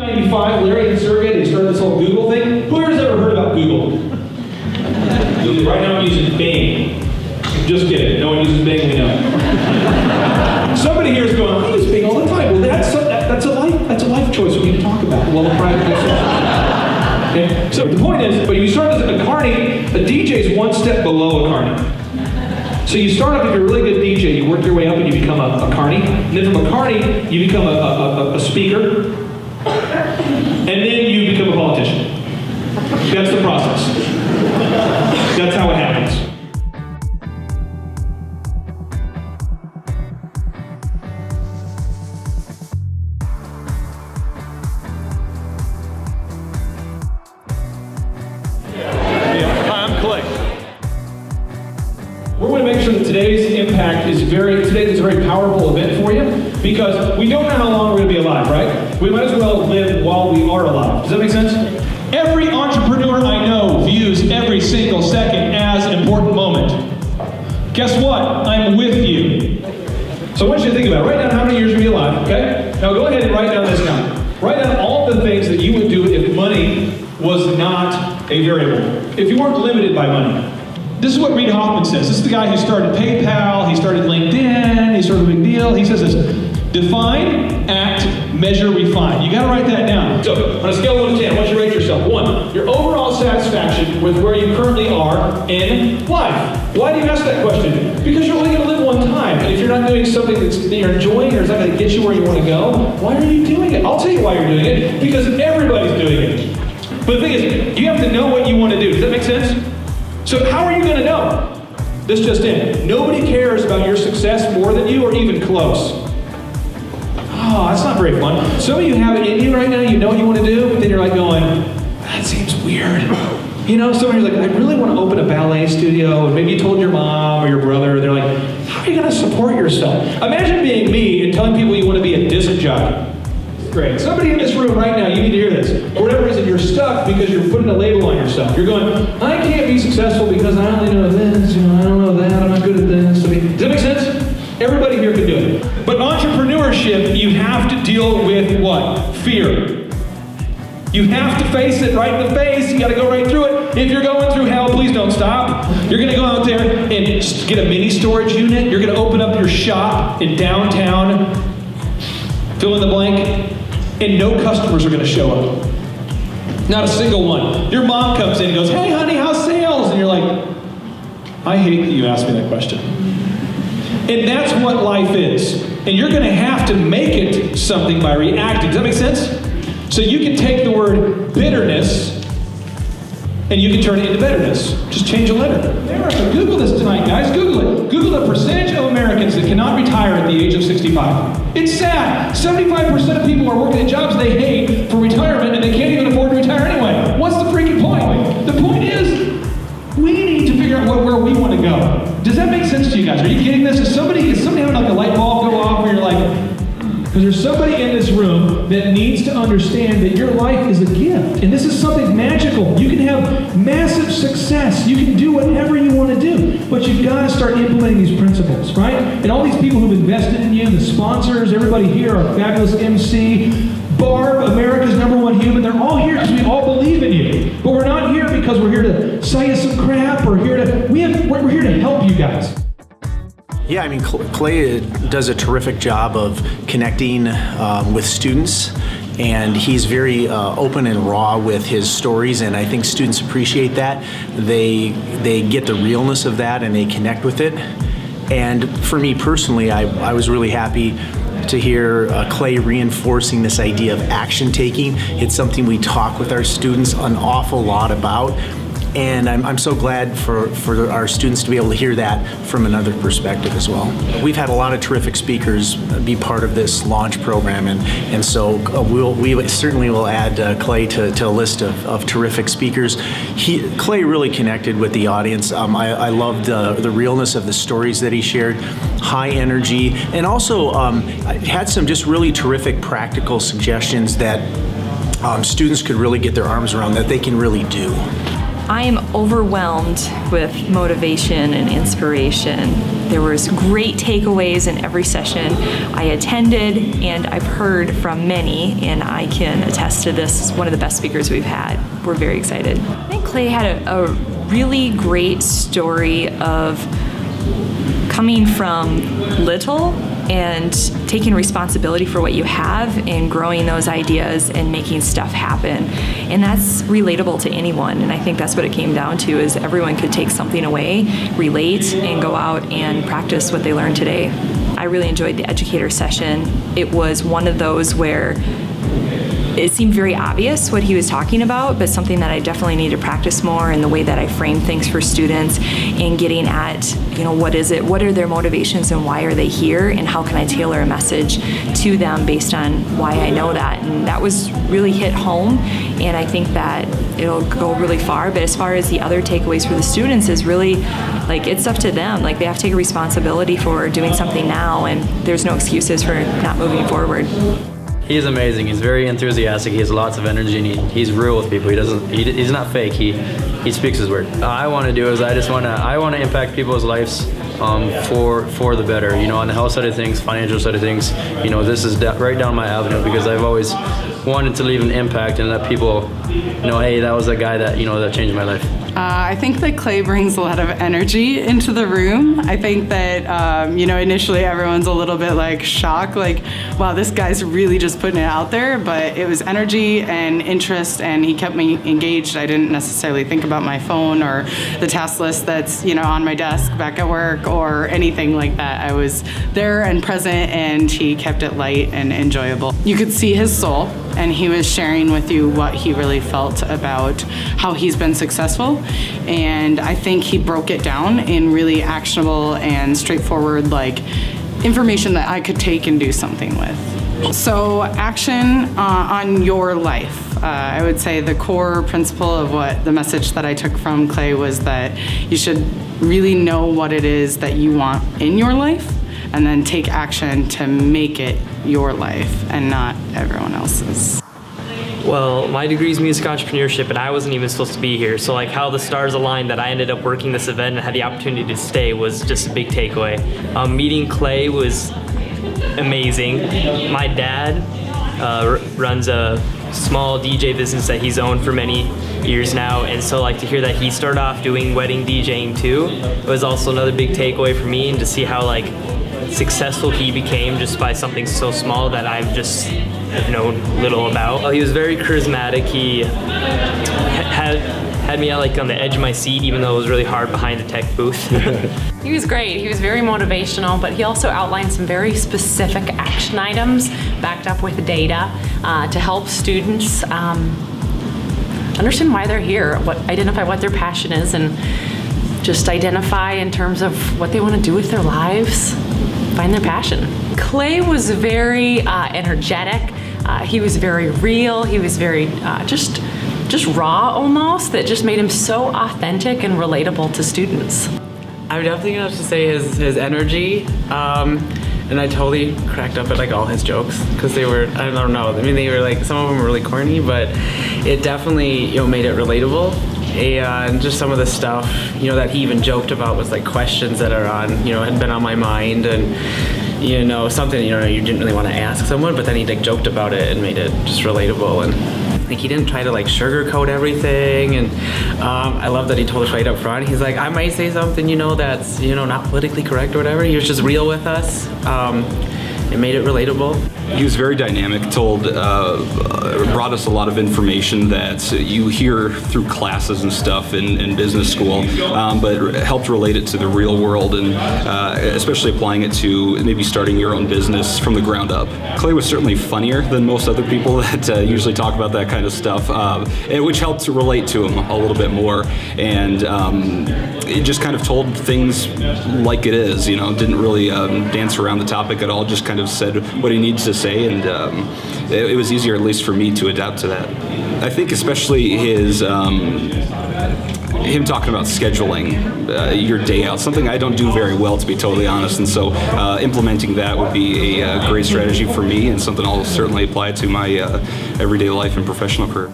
1995, Larry and Sergey, they started this whole Google thing. Who has ever heard about Google? Right now I'm using Bing. Just kidding, no one uses Bing, we know. Somebody here is going, I use Bing all the time. Well, that's a life choice we need to talk about. Well, the private okay? So the point is, but you start as a carny, a DJ is one step below a carny. So you start up, if you're a really good DJ, you work your way up and you become a carny. And then from a carny, you become a speaker. And then you become a politician. That's the process. That's how it happens. We're going to make sure that today's impact is a very powerful event for you, because we don't know how long we're going to be alive, right? We might as well live while we are alive. Does that make sense? Every entrepreneur I know views every single second as an important moment. Guess what? I'm with you. So I want you to think about it. Write down how many years you'll be alive, okay? Now go ahead and write down this number. Write down all the things that you would do if money was not a variable. If you weren't limited by money. This is what Reid Hoffman says. This is the guy who started PayPal, he started LinkedIn, he started a big deal. He says this: define, act, measure, refine. You gotta write that down. So, on a scale of 1 to 10, what's you rate yourself? 1, your overall satisfaction with where you currently are in life. Why do you ask that question? Because you're only gonna live one time. And if you're not doing something that you're enjoying or is not gonna get you where you wanna go, why are you doing it? I'll tell you why you're doing it. Because everybody's doing it. But the thing is, you have to know what you wanna do. Does that make sense? So how are you going to know? This just in. Nobody cares about your success more than you, or even close. Oh, that's not very fun. Some of you have it in you right now, you know what you want to do, but then you're like going, that seems weird. You know, some of you are like, I really want to open a ballet studio, and maybe you told your mom or your brother, and they're like, how are you going to support yourself? Imagine being me and telling people you want to be a disc jockey. Great. Somebody in this room right now, you need to hear this. For whatever reason, you're stuck because you're putting a label on yourself. You're going, I can't be successful because I only know this, I don't know that, I'm not good at this. Does that make sense? Everybody here can do it. But entrepreneurship, you have to deal with what? Fear. You have to face it right in the face. You got to go right through it. If you're going through hell, please don't stop. You're going to go out there and get a mini storage unit. You're going to open up your shop in downtown, fill in the blank, and no customers are going to show up. Not a single one. Your mom comes in and goes, hey honey, how's sales? And you're like, I hate that you asked me that question. And that's what life is. And you're going to have to make it something by reacting. Does that make sense? So you can take the word bitterness and you can turn it into betterness. Just change a letter. America, Google this tonight, guys. Google it. Google the percentage of Americans that cannot retire at the age of 65. It's sad. 75% of people are working at jobs they hate for retirement and they can't even afford to retire anyway. What's the freaking point? The point is, we need to figure out where we want to go. Does that make sense to you guys? Are you getting this? Is somebody having like a light bulb go off where you're like, because there's somebody in this room that needs to understand that your life is a gift. And this is something magical. You can have massive success. You can do whatever you want to do. But you've got to start implementing these principles, right? And all these people who've invested in you, the sponsors, everybody here, our fabulous MC, Barb, America's #1 human, they're all here because we all believe in you. But we're not here because we're here to sell you some crap. We're here to help you guys. Yeah, I mean, Clay does a terrific job of connecting with students, and he's very open and raw with his stories, and I think students appreciate that. They get the realness of that, and they connect with it. And for me personally, I was really happy to hear Clay reinforcing this idea of action taking. It's something we talk with our students an awful lot about. And I'm so glad for our students to be able to hear that from another perspective as well. We've had a lot of terrific speakers be part of this launch program, and so we certainly will add Clay to a list of terrific speakers. Clay really connected with the audience. I loved the realness of the stories that he shared, high energy, and also had some just really terrific practical suggestions that students could really get their arms around that they can really do. I am overwhelmed with motivation and inspiration. There was great takeaways in every session I attended, and I've heard from many, and I can attest to this, one of the best speakers we've had. We're very excited. I think Clay had a really great story of coming from little and taking responsibility for what you have and growing those ideas and making stuff happen. And that's relatable to anyone. And I think that's what it came down to, is everyone could take something away, relate, and go out and practice what they learned today. I really enjoyed the educator session. It was one of those where it seemed very obvious what he was talking about, but something that I definitely need to practice more in the way that I frame things for students, and getting at, what is it, what are their motivations and why are they here, and how can I tailor a message to them based on why I know that. And that was really hit home, and I think that it'll go really far. But as far as the other takeaways for the students is really, it's up to them. They have to take a responsibility for doing something now, and there's no excuses for not moving forward. He's amazing. He's very enthusiastic. He has lots of energy, and he's real with people. He's not fake. He speaks his word. All I want to do is I want to impact people's lives for the better. On the health side of things, financial side of things. This is right down my avenue, because I've always wanted to leave an impact and let people know, hey, that was the guy that that changed my life. I think that Clay brings a lot of energy into the room. I think that, initially everyone's a little bit shocked, wow, this guy's really just putting it out there, but it was energy and interest, and he kept me engaged. I didn't necessarily think about my phone or the task list that's, on my desk back at work or anything like that. I was there and present, and he kept it light and enjoyable. You could see his soul, and he was sharing with you what he really felt about how he's been successful. And I think he broke it down in really actionable and straightforward information that I could take and do something with. So action on your life. I would say the core principle of what the message that I took from Clay was that you should really know what it is that you want in your life, and then take action to make it your life and not everyone else's. Well, my degree is music entrepreneurship, and I wasn't even supposed to be here. So how the stars aligned that I ended up working this event and had the opportunity to stay was just a big takeaway. Meeting Clay was amazing. My dad runs a small DJ business that he's owned for many years now, and so to hear that he started off doing wedding DJing too was also another big takeaway for me, and to see how successful he became just by something so small that I've just have known little about. He was very charismatic. He had me on the edge of my seat, even though it was really hard behind the tech booth. He was great. He was very motivational, but he also outlined some very specific action items backed up with data to help students understand why they're here, identify what their passion is, and just identify in terms of what they want to do with their lives, find their passion. Clay was very energetic. He was very real. He was very just raw almost, that just made him so authentic and relatable to students. I would definitely have to say his energy, and I totally cracked up at all his jokes, because they were, I don't know, they were some of them were really corny, but it definitely made it relatable. And just some of the stuff that he even joked about was questions that are had been on my mind, and something you didn't really want to ask someone, but then he joked about it and made it just relatable. And he didn't try to sugarcoat everything, and I love that he told us right up front. He's I might say something that's not politically correct or whatever. He was just real with us. It made it relatable. He was very dynamic, brought us a lot of information that you hear through classes and stuff in business school, but helped relate it to the real world, and especially applying it to maybe starting your own business from the ground up. Clay was certainly funnier than most other people that usually talk about that kind of stuff, which helped to relate to him a little bit more, and it just kind of told things like it is, didn't really dance around the topic at all, just kind of said what he needs to say, and it was easier, at least for me, to adapt to that. I think especially him talking about scheduling your day out, something I don't do very well, to be totally honest, and so implementing that would be a great strategy for me, and something I'll certainly apply to my everyday life and professional career.